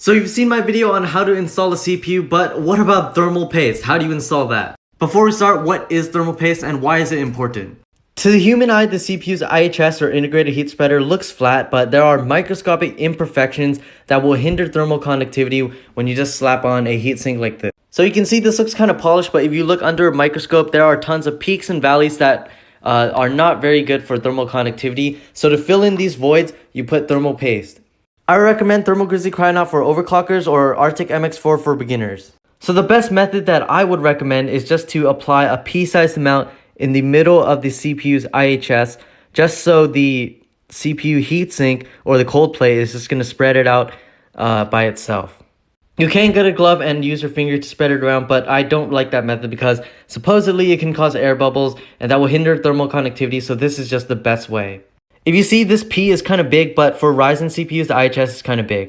So you've seen my video on how to install a CPU, but what about thermal paste? How do you install that? Before we start, what is thermal paste and why is it important? To the human eye, the CPU's IHS or integrated heat spreader looks flat, but there are microscopic imperfections that will hinder thermal conductivity when you just slap on a heatsink like this. So you can see this looks kind of polished, but if you look under a microscope, there are tons of peaks and valleys that are not very good for thermal conductivity. So to fill in these voids, you put thermal paste. I recommend Thermal Grizzly Cryonauts for overclockers or Arctic MX4 for beginners. So the best method that I would recommend is just to apply a pea-sized amount in the middle of the CPU's IHS, just so the CPU heatsink or the cold plate is just going to spread it out by itself. You can get a glove and use your finger to spread it around, but I don't like that method because supposedly it can cause air bubbles and that will hinder thermal conductivity, so this is just the best way. If you see, this P is kind of big, but for Ryzen CPUs, the IHS is kind of big.